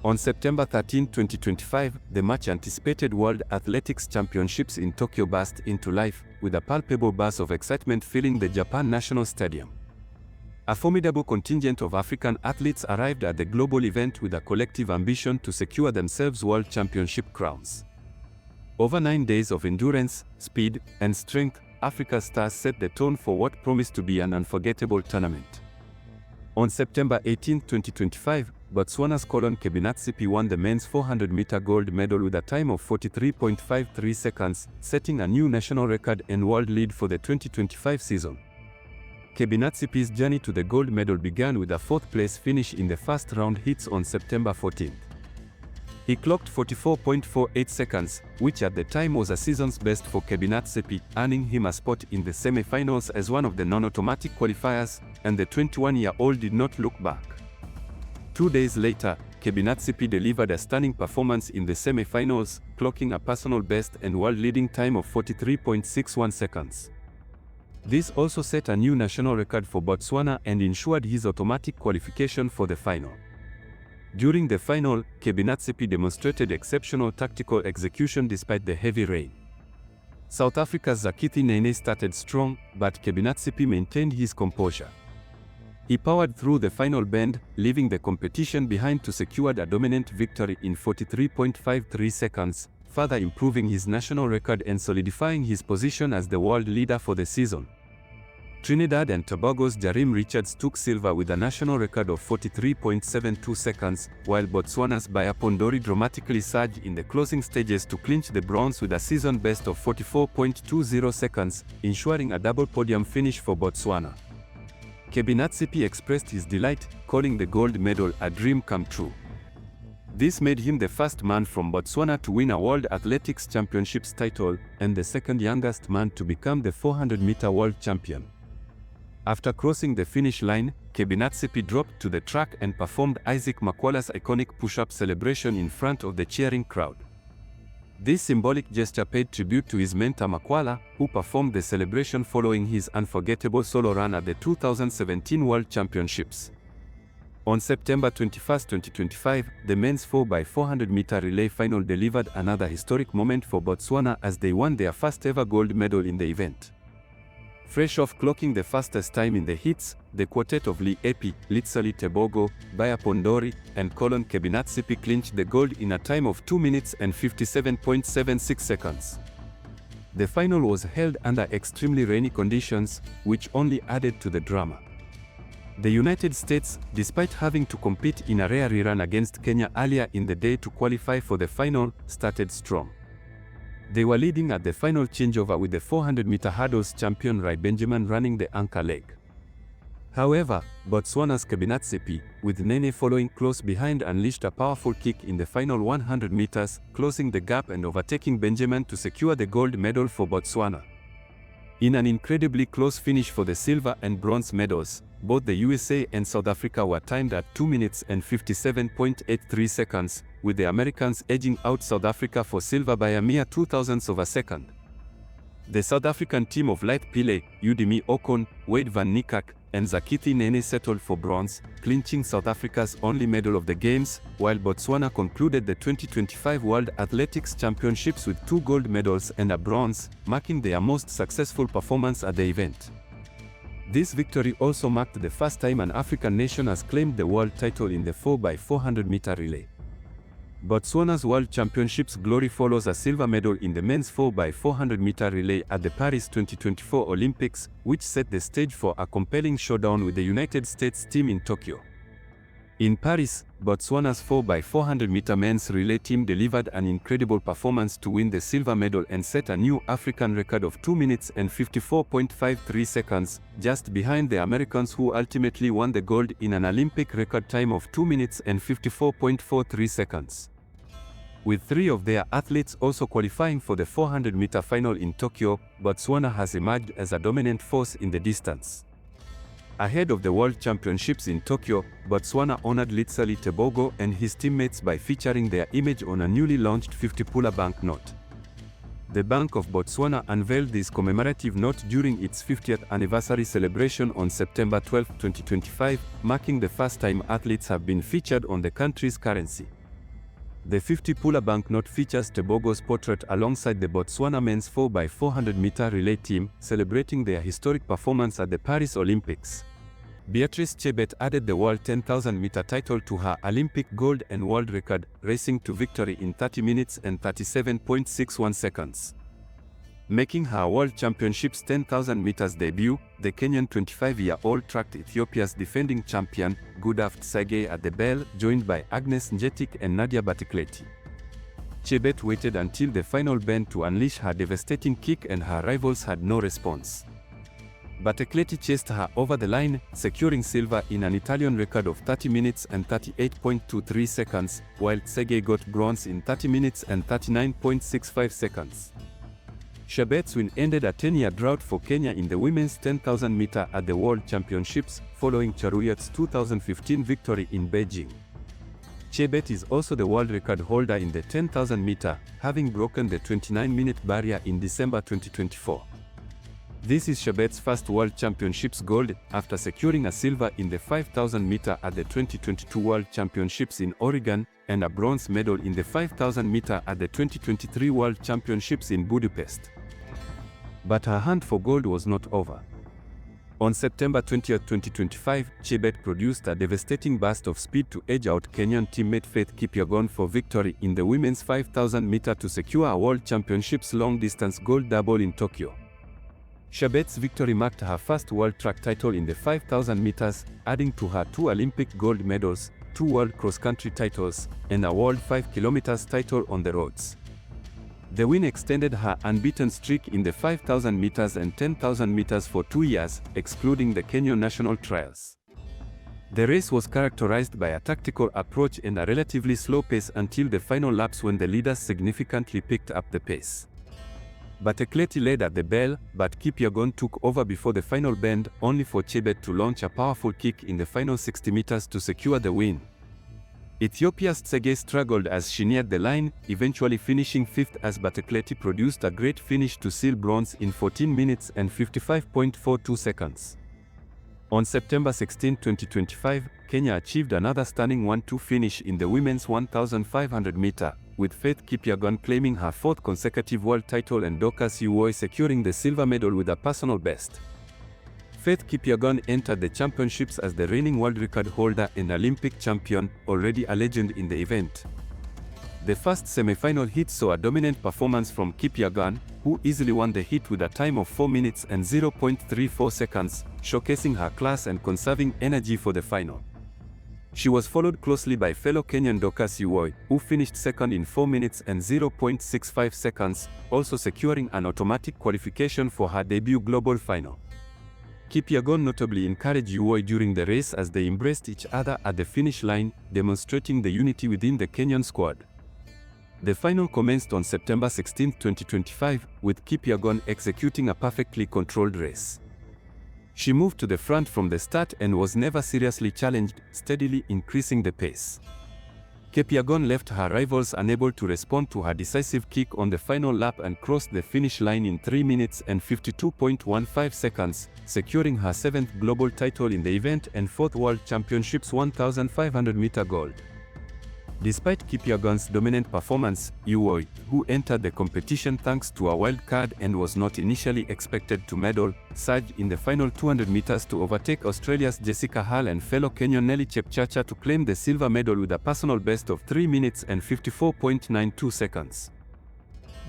On September 13, 2025, the much-anticipated World Athletics Championships in Tokyo burst into life, with a palpable buzz of excitement filling the Japan National Stadium. A formidable contingent of African athletes arrived at the global event with a collective ambition to secure themselves World Championship crowns. Over 9 days of endurance, speed, and strength, Africa's stars set the tone for what promised to be an unforgettable tournament. On September 18, 2025, Botswana's Collen Kebinatshipi won the men's 400-meter gold medal with a time of 43.53 seconds, setting a new national record and world lead for the 2025 season. Kebinatshipi's journey to the gold medal began with a fourth-place finish in the first round heats on September 14. He clocked 44.48 seconds, which at the time was a season's best for Kebinatshipi, earning him a spot in the semi-finals as one of the non-automatic qualifiers, and the 21-year-old did not look back. 2 days later, Kebinatshipi delivered a stunning performance in the semi-finals, clocking a personal best and world-leading time of 43.61 seconds. This also set a new national record for Botswana and ensured his automatic qualification for the final. During the final, Kebinatshipi demonstrated exceptional tactical execution despite the heavy rain. South Africa's Zakithi Nene started strong, but Kebinatshipi maintained his composure. He powered through the final bend, leaving the competition behind to secure a dominant victory in 43.53 seconds, further improving his national record and solidifying his position as the world leader for the season. Trinidad and Tobago's Jarim Richards took silver with a national record of 43.72 seconds, while Botswana's Bayapondori dramatically surged in the closing stages to clinch the bronze with a season best of 44.20 seconds, ensuring a double podium finish for Botswana. Kebinatshipi expressed his delight, calling the gold medal a dream come true. This made him the first man from Botswana to win a World Athletics Championships title, and the second youngest man to become the 400-meter world champion. After crossing the finish line, Kebinatshipi dropped to the track and performed Isaac Makwala's iconic push-up celebration in front of the cheering crowd. This symbolic gesture paid tribute to his mentor Makwala, who performed the celebration following his unforgettable solo run at the 2017 World Championships. On September 21, 2025, the men's 4x400-meter relay final delivered another historic moment for Botswana as they won their first-ever gold medal in the event. Fresh off clocking the fastest time in the heats, the quartet of Lee Epi, Litsali Tebogo, Bayapondori, and Collen Kebinatshipi clinched the gold in a time of 2 minutes and 57.76 seconds. The final was held under extremely rainy conditions, which only added to the drama. The United States, despite having to compete in a rare rerun against Kenya earlier in the day to qualify for the final, started strong. They were leading at the final changeover with the 400-meter hurdles champion Rai Benjamin running the anchor leg. However, Botswana's Kebinatshipi, with Nene following close behind, unleashed a powerful kick in the final 100 meters, closing the gap and overtaking Benjamin to secure the gold medal for Botswana. In an incredibly close finish for the silver and bronze medals, both the USA and South Africa were timed at 2 minutes and 57.83 seconds, with the Americans edging out South Africa for silver by a mere 0.02 of a second. The South African team of Lyth Pillay, Udimi Okon, Wade van Niekerk, and Zakithi Nene settled for bronze, clinching South Africa's only medal of the Games, while Botswana concluded the 2025 World Athletics Championships with 2 gold medals and a bronze, marking their most successful performance at the event. This victory also marked the first time an African nation has claimed the world title in the 4x400-meter relay. Botswana's World Championships glory follows a silver medal in the men's 4x400-meter relay at the Paris 2024 Olympics, which set the stage for a compelling showdown with the United States team in Tokyo. In Paris, Botswana's 4x400-meter men's relay team delivered an incredible performance to win the silver medal and set a new African record of 2 minutes and 54.53 seconds, just behind the Americans who ultimately won the gold in an Olympic record time of 2 minutes and 54.43 seconds. With 3 of their athletes also qualifying for the 400-meter final in Tokyo, Botswana has emerged as a dominant force in the distance. Ahead of the World Championships in Tokyo, Botswana honored Litsali Tebogo and his teammates by featuring their image on a newly launched 50-pula banknote. The Bank of Botswana unveiled this commemorative note during its 50th anniversary celebration on September 12, 2025, marking the first time athletes have been featured on the country's currency. The 50-puller banknote features Tebogo's portrait alongside the Botswana men's 4x400-meter relay team, celebrating their historic performance at the Paris Olympics. Beatrice Chebet added the world 10,000-meter title to her Olympic gold and world record, racing to victory in 30 minutes and 37.61 seconds. Making her World Championships 10,000 meters debut, the Kenyan 25-year-old tracked Ethiopia's defending champion, Gudaft Tsegay at the bell, joined by Agnes Njetik and Nadia Batikleti. Chebet waited until the final bend to unleash her devastating kick, and her rivals had no response. Batikleti chased her over the line, securing silver in an Italian record of 30 minutes and 38.23 seconds, while Tsegay got bronze in 30 minutes and 39.65 seconds. Chebet's win ended a 10-year drought for Kenya in the women's 10,000 meter at the World Championships, following Cheruyot's 2015 victory in Beijing. Chebet is also the world record holder in the 10,000 meter, having broken the 29-minute barrier in December 2024. This is Chebet's first World Championships gold, after securing a silver in the 5,000 meter at the 2022 World Championships in Oregon, and a bronze medal in the 5,000 meter at the 2023 World Championships in Budapest. But her hunt for gold was not over. On September 20, 2025, Chebet produced a devastating burst of speed to edge out Kenyan teammate Faith Kipyegon for victory in the women's 5,000 meter to secure a World Championships long-distance gold double in Tokyo. Chebet's victory marked her first world track title in the 5,000 meters, adding to her 2 Olympic gold medals, 2 world cross-country titles, and a world 5 km title on the roads. The win extended her unbeaten streak in the 5,000 meters and 10,000 meters for 2 years, excluding the Kenyan national trials. The race was characterized by a tactical approach and a relatively slow pace until the final laps, when the leaders significantly picked up the pace. Batikleti led at the bell, but Kipyegon took over before the final bend, only for Chebet to launch a powerful kick in the final 60 meters to secure the win. Ethiopia's Tsegay struggled as she neared the line, eventually finishing 5th as Batikleti produced a great finish to seal bronze in 14 minutes and 55.42 seconds. On September 16, 2025, Kenya achieved another stunning 1-2 finish in the women's 1,500 meter, with Faith Kipyegon claiming her 4th consecutive world title and Dorcas Uwoi securing the silver medal with a personal best. Faith Kipyegon entered the championships as the reigning world record holder and Olympic champion, already a legend in the event. The first semi-final heat saw a dominant performance from Kipyegon, who easily won the heat with a time of 4 minutes and 0.34 seconds, showcasing her class and conserving energy for the final. She was followed closely by fellow Kenyan Dorcas Uwoi, who finished second in 4 minutes and 0.65 seconds, also securing an automatic qualification for her debut global final. Kipyegon notably encouraged Uwoi during the race as they embraced each other at the finish line, demonstrating the unity within the Kenyan squad. The final commenced on September 16, 2025, with Kipyegon executing a perfectly controlled race. She moved to the front from the start and was never seriously challenged, steadily increasing the pace. Kipyegon left her rivals unable to respond to her decisive kick on the final lap and crossed the finish line in 3 minutes and 52.15 seconds, securing her 7th global title in the event and 4th World Championships 1,500 meter gold. Despite Kipyegon's dominant performance, Uwoi, who entered the competition thanks to a wild card and was not initially expected to medal, surged in the final 200 meters to overtake Australia's Jessica Hall and fellow Kenyan Nelly Chepchacha to claim the silver medal with a personal best of 3 minutes and 54.92 seconds.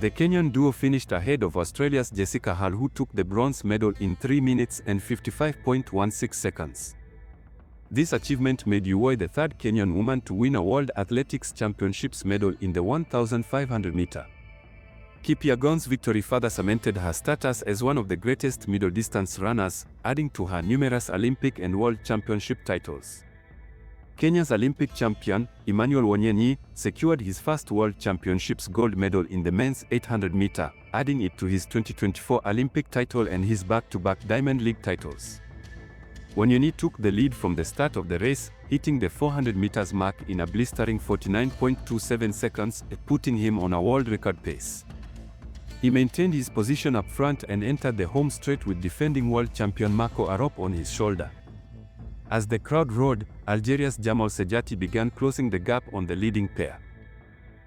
The Kenyan duo finished ahead of Australia's Jessica Hall, who took the bronze medal in 3 minutes and 55.16 seconds. This achievement made Uwoi the 3rd Kenyan woman to win a World Athletics Championships medal in the 1,500 meter. Kipyegon's victory further cemented her status as one of the greatest middle-distance runners, adding to her numerous Olympic and World Championship titles. Kenya's Olympic champion, Emmanuel Wanyenyi, secured his first World Championships gold medal in the men's 800 meter, adding it to his 2024 Olympic title and his back-to-back Diamond League titles. Wanyenyi took the lead from the start of the race, hitting the 400 meters mark in a blistering 49.27 seconds, putting him on a world record pace. He maintained his position up front and entered the home straight with defending world champion Marco Arop on his shoulder. As the crowd roared, Algeria's Jamal Sejati began closing the gap on the leading pair.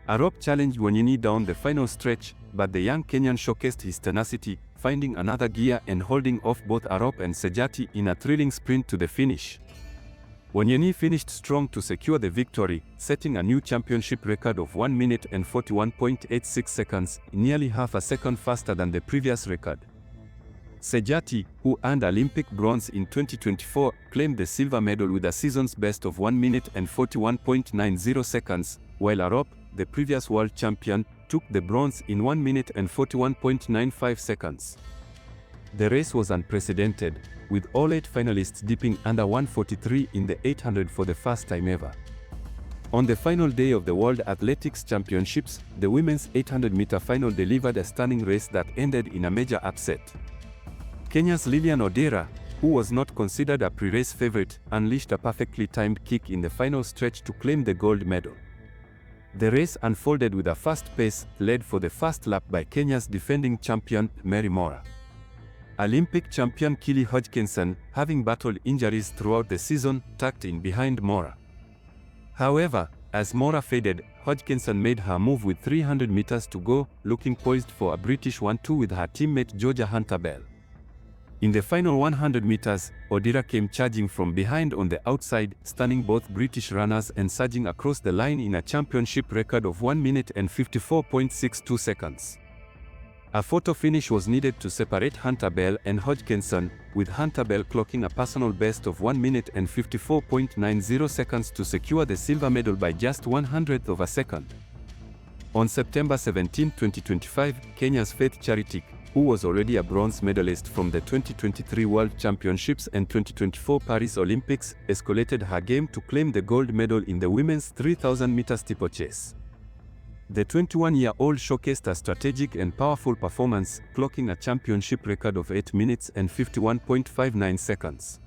Arop challenged Wanyini down the final stretch, but the young Kenyan showcased his tenacity, finding another gear and holding off both Arop and Sejati in a thrilling sprint to the finish. Wanyini finished strong to secure the victory, setting a new championship record of 1 minute and 41.86 seconds, nearly half a second faster than the previous record. Sejati, who earned Olympic bronze in 2024, claimed the silver medal with a season's best of 1 minute and 41.90 seconds, while Arop, the previous world champion, took the bronze in 1 minute and 41.95 seconds. The race was unprecedented, with all 8 finalists dipping under 143 in the 800 for the first time ever. On the final day of the World Athletics Championships, the women's 800-meter final delivered a stunning race that ended in a major upset. Kenya's Lilian Odera, who was not considered a pre-race favorite, unleashed a perfectly timed kick in the final stretch to claim the gold medal. The race unfolded with a fast pace, led for the first lap by Kenya's defending champion, Mary Moraa. Olympic champion Kelly Hodgkinson, having battled injuries throughout the season, tucked in behind Moraa. However, as Moraa faded, Hodgkinson made her move with 300 meters to go, looking poised for a British 1-2 with her teammate Georgia Hunter-Bell. In the final 100 meters, Odera came charging from behind on the outside, stunning both British runners and surging across the line in a championship record of 1 minute and 54.62 seconds. A photo finish was needed to separate Hunter-Bell and Hodgkinson, with Hunter-Bell clocking a personal best of 1 minute and 54.90 seconds to secure the silver medal by just 1/100th of a second. On September 17, 2025, Kenya's Faith Cheritik, who was already a bronze medalist from the 2023 World Championships and 2024 Paris Olympics, escalated her game to claim the gold medal in the women's 3,000-meter steeplechase. The 21-year-old showcased a strategic and powerful performance, clocking a championship record of 8 minutes and 51.59 seconds.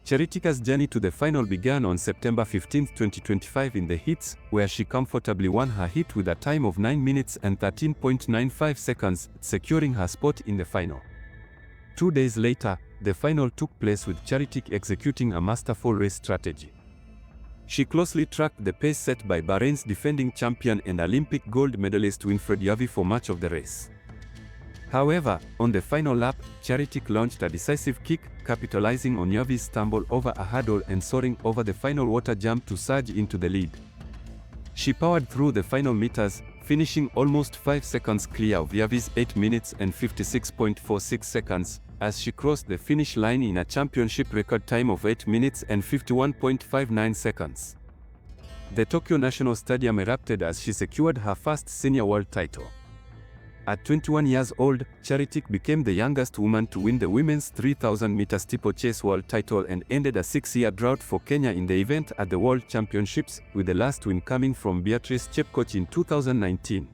Cheritika's journey to the final began on September 15, 2025 in the heats, where she comfortably won her heat with a time of 9 minutes and 13.95 seconds, securing her spot in the final. 2 days later, the final took place with Cheritik executing a masterful race strategy. She closely tracked the pace set by Bahrain's defending champion and Olympic gold medalist Winfred Yavi for much of the race. However, on the final lap, Cheritik launched a decisive kick, capitalizing on Yavi's stumble over a hurdle and soaring over the final water jump to surge into the lead. She powered through the final meters, finishing almost 5 seconds clear of Yavi's 8 minutes and 56.46 seconds, as she crossed the finish line in a championship record time of 8 minutes and 51.59 seconds. The Tokyo National Stadium erupted as she secured her first senior world title. At 21 years old, Cheritik became the youngest woman to win the women's 3,000-meter steeplechase world title and ended a 6-year drought for Kenya in the event at the World Championships, with the last win coming from Beatrice Chebet in 2019.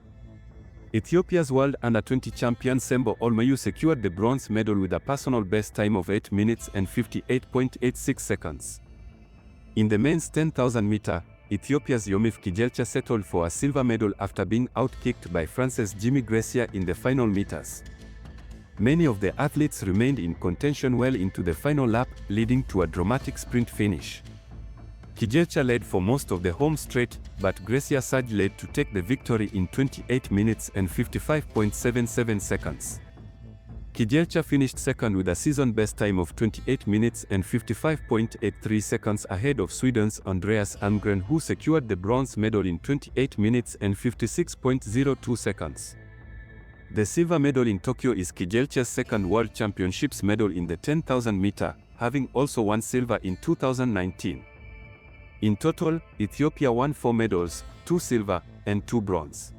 Ethiopia's World Under-20 champion Sembo Olmayu secured the bronze medal with a personal best time of 8 minutes and 58.86 seconds. In the men's 10,000-meter, Ethiopia's Yomif Kijelcha settled for a silver medal after being outkicked by France's Jimmy Gracia in the final meters. Many of the athletes remained in contention well into the final lap, leading to a dramatic sprint finish. Kijelcha led for most of the home straight, but Gracia surged led to take the victory in 28 minutes and 55.77 seconds. Kijelcha finished second with a season-best time of 28 minutes and 55.83 seconds ahead of Sweden's Andreas Almgren, who secured the bronze medal in 28 minutes and 56.02 seconds. The silver medal in Tokyo is Kijelcha's second World Championships medal in the 10,000 meter, having also won silver in 2019. In total, Ethiopia won 4 medals, 2 silver and 2 bronze.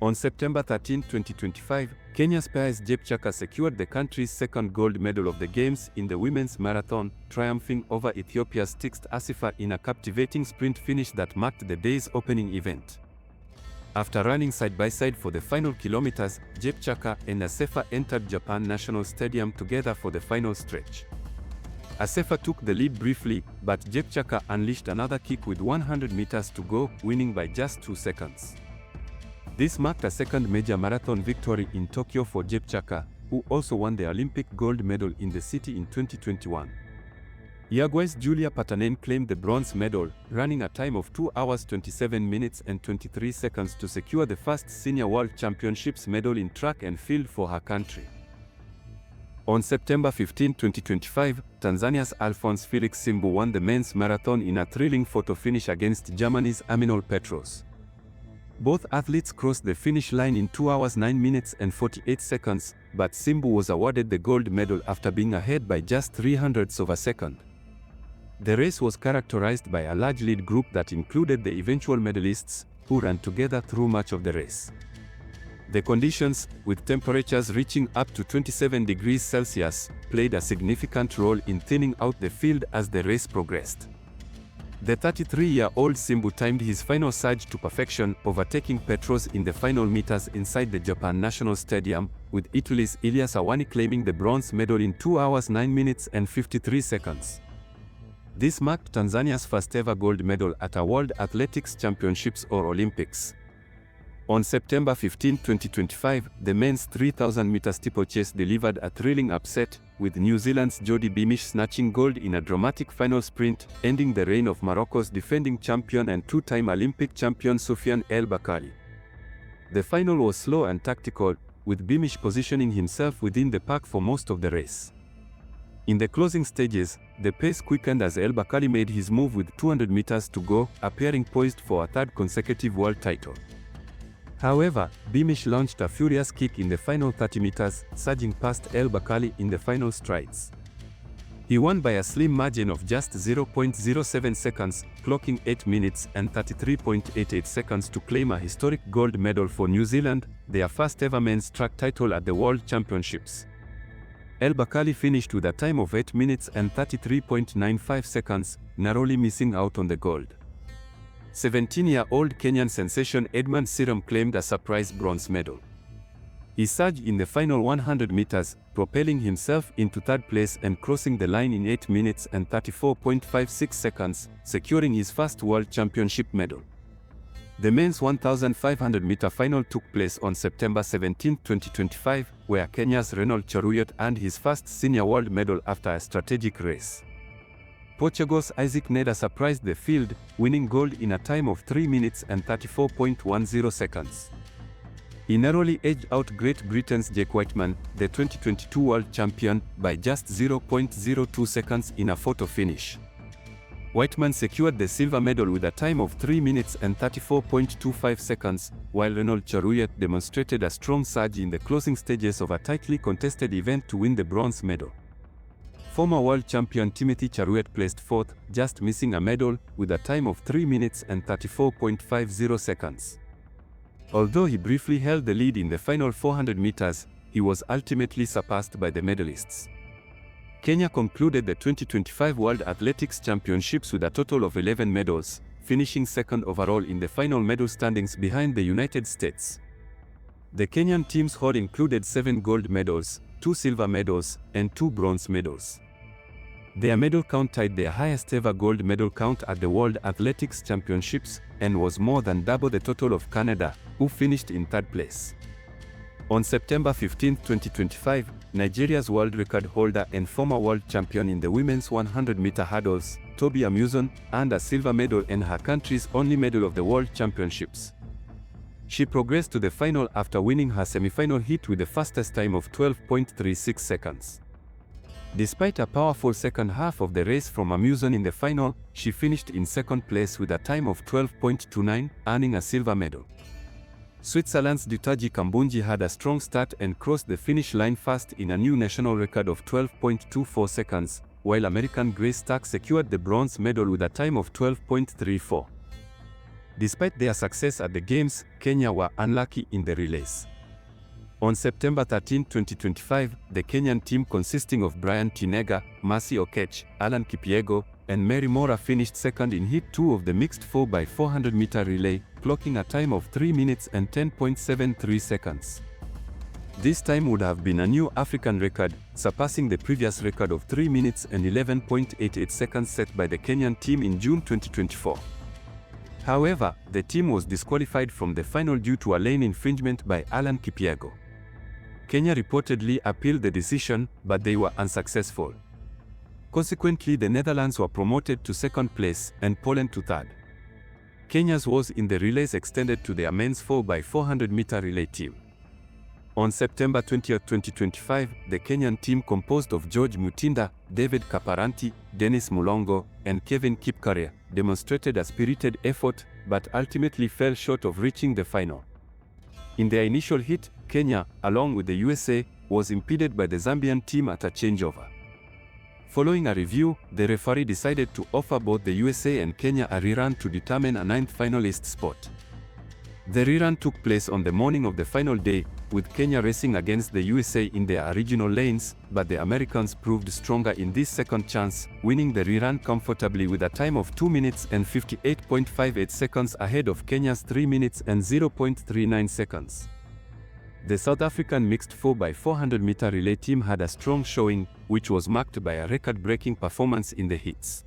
On September 13, 2025, Kenya's Pius Jepchirchir secured the country's second gold medal of the Games in the women's marathon, triumphing over Ethiopia's Tigst Asifa in a captivating sprint finish that marked the day's opening event. After running side-by-side for the final kilometers, Jepchirchir and Asefa entered Japan National Stadium together for the final stretch. Asefa took the lead briefly, but Jepchirchir unleashed another kick with 100 meters to go, winning by just 2 seconds. This marked a second major marathon victory in Tokyo for Jepchirchir, who also won the Olympic gold medal in the city in 2021. Uruguay's Julia Patanen claimed the bronze medal, running a time of 2 hours 27 minutes and 23 seconds to secure the first Senior World Championships medal in track and field for her country. On September 15, 2025, Tanzania's Alphonse Felix Simbu won the men's marathon in a thrilling photo finish against Germany's Aminol Petros. Both athletes crossed the finish line in 2 hours 9 minutes and 48 seconds, but Simbu was awarded the gold medal after being ahead by just 0.03 of a second. The race was characterized by a large lead group that included the eventual medalists, who ran together through much of the race. The conditions, with temperatures reaching up to 27 degrees Celsius, played a significant role in thinning out the field as the race progressed. The 33-year-old Simbu timed his final surge to perfection, overtaking Petros in the final meters inside the Japan National Stadium, with Italy's Ilyas Awani claiming the bronze medal in 2 hours 9 minutes and 53 seconds. This marked Tanzania's first-ever gold medal at a World Athletics Championships or Olympics. On September 15, 2025, the men's 3,000-meter steeplechase delivered a thrilling upset, with New Zealand's Jody Beamish snatching gold in a dramatic final sprint, ending the reign of Morocco's defending champion and two-time Olympic champion Soufiane El Bakkali. The final was slow and tactical, with Beamish positioning himself within the pack for most of the race. In the closing stages, the pace quickened as El Bakkali made his move with 200 meters to go, appearing poised for a third consecutive world title. However, Beamish launched a furious kick in the final 30 meters, surging past El Bakkali in the final strides. He won by a slim margin of just 0.07 seconds, clocking 8 minutes and 33.88 seconds to claim a historic gold medal for New Zealand, their first ever men's track title at the World Championships. El Bakkali finished with a time of 8 minutes and 33.95 seconds, narrowly missing out on the gold. 17-year-old Kenyan sensation Edmund Siram claimed a surprise bronze medal. He surged in the final 100 meters, propelling himself into third place and crossing the line in 8 minutes and 34.56 seconds, securing his first World Championship medal. The men's 1,500-meter final took place on September 17, 2025, where Kenya's Reynold Cheruyot earned his first senior world medal after a strategic race. Portugal's Isaac Neda surprised the field, winning gold in a time of 3 minutes and 34.10 seconds. He narrowly edged out Great Britain's Jake Whiteman, the 2022 world champion, by just 0.02 seconds in a photo finish. Whiteman secured the silver medal with a time of 3 minutes and 34.25 seconds, while Reynold Cheruyot demonstrated a strong surge in the closing stages of a tightly contested event to win the bronze medal. Former world champion Timothy Cheruyot placed fourth, just missing a medal, with a time of 3 minutes and 34.50 seconds. Although he briefly held the lead in the final 400 meters, he was ultimately surpassed by the medalists. Kenya concluded the 2025 World Athletics Championships with a total of 11 medals, finishing second overall in the final medal standings behind the United States. The Kenyan team's haul included 7 gold medals, 2 silver medals, and 2 bronze medals. Their medal count tied their highest ever gold medal count at the World Athletics Championships, and was more than double the total of Canada, who finished in third place. On September 15, 2025, Nigeria's world record holder and former world champion in the women's 100-meter hurdles, Tobi Amuson, earned a silver medal and her country's only medal of the World Championships. She progressed to the final after winning her semi-final heat with the fastest time of 12.36 seconds. Despite a powerful second half of the race from Amuson in the final, she finished in second place with a time of 12.29, earning a silver medal. Switzerland's Dutaji Kambunji had a strong start and crossed the finish line fast in a new national record of 12.24 seconds, while American Grace Stark secured the bronze medal with a time of 12.34. Despite their success at the Games, Kenya were unlucky in the relays. On September 13, 2025, the Kenyan team consisting of Brian Tinega, Mercy Okech, Alan Kipyego, and Mary Mora finished second in Heat 2 of the mixed 4x400-meter relay, clocking a time of 3 minutes and 10.73 seconds. This time would have been a new African record, surpassing the previous record of 3 minutes and 11.88 seconds set by the Kenyan team in June 2024. However, the team was disqualified from the final due to a lane infringement by Alan Kipyego. Kenya reportedly appealed the decision, but they were unsuccessful. Consequently, the Netherlands were promoted to second place and Poland to third. Kenya's woes in the relays extended to their men's 4x400-meter relay team. On September 20, 2025, the Kenyan team composed of George Mutinda, David Kaparanti, Dennis Mulongo, and Kevin Kipkorir demonstrated a spirited effort but ultimately fell short of reaching the final. In their initial heat, Kenya, along with the USA, was impeded by the Zambian team at a changeover. Following a review, the referee decided to offer both the USA and Kenya a rerun to determine a ninth finalist spot. The rerun took place on the morning of the final day, with Kenya racing against the USA in their original lanes, but the Americans proved stronger in this second chance, winning the rerun comfortably with a time of 2 minutes and 58.58 seconds ahead of Kenya's 3 minutes and 0.39 seconds. The South African mixed 4x400-meter relay team had a strong showing, which was marked by a record-breaking performance in the heats.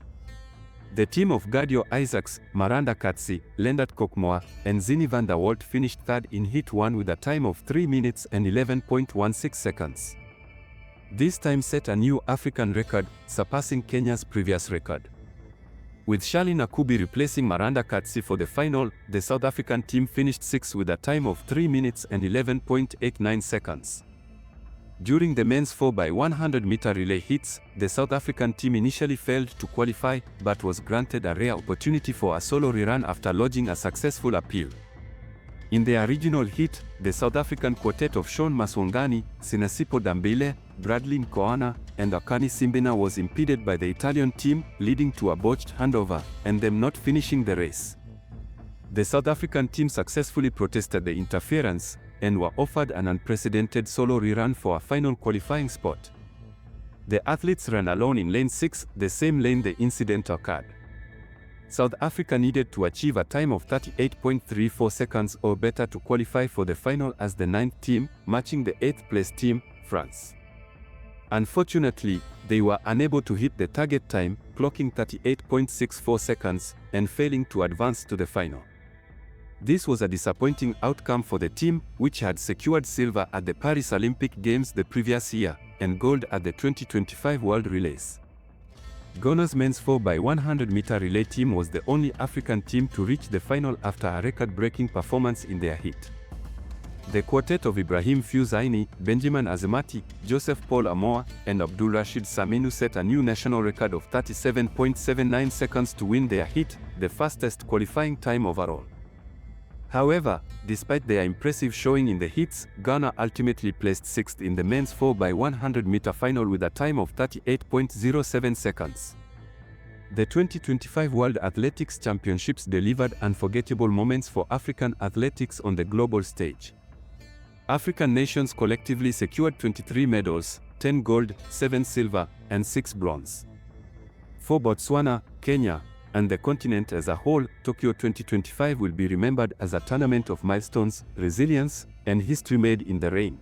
The team of Gadio Isaacs, Maranda Katsi, Lendert Kokmoa, and Zini van der Walt finished third in Heat 1 with a time of 3 minutes and 11.16 seconds. This time set a new African record, surpassing Kenya's previous record. With Charlene Akubi replacing Maranda Katsi for the final, the South African team finished sixth with a time of 3 minutes and 11.89 seconds. During the men's 4x100-meter relay heats, the South African team initially failed to qualify, but was granted a rare opportunity for a solo rerun after lodging a successful appeal. In their regional heat, the South African quartet of Sean Maswangani, Sinasipo Dambile, Bradley Nkoana, and Akani Simbina was impeded by the Italian team, leading to a botched handover, and them not finishing the race. The South African team successfully protested the interference, and were offered an unprecedented solo rerun for a final qualifying spot. The athletes ran alone in lane 6, the same lane the incident occurred. South Africa needed to achieve a time of 38.34 seconds or better to qualify for the final as the 9th team, matching the 8th place team, France. Unfortunately, they were unable to hit the target time, clocking 38.64 seconds, and failing to advance to the final. This was a disappointing outcome for the team, which had secured silver at the Paris Olympic Games the previous year, and gold at the 2025 World Relays. Ghana's men's 4x100-meter relay team was the only African team to reach the final after a record-breaking performance in their heat. The quartet of Ibrahim Fuzaini, Benjamin Azemati, Joseph Paul Amoa, and Abdul Rashid Saminu set a new national record of 37.79 seconds to win their heat, the fastest qualifying time overall. However, despite their impressive showing in the heats, Ghana ultimately placed 6th in the men's 4x100-meter final with a time of 38.07 seconds. The 2025 World Athletics Championships delivered unforgettable moments for African athletics on the global stage. African nations collectively secured 23 medals, 10 gold, 7 silver, and 6 bronze. For Botswana, Kenya, and the continent as a whole, Tokyo 2025 will be remembered as a tournament of milestones, resilience, and history made in the rain.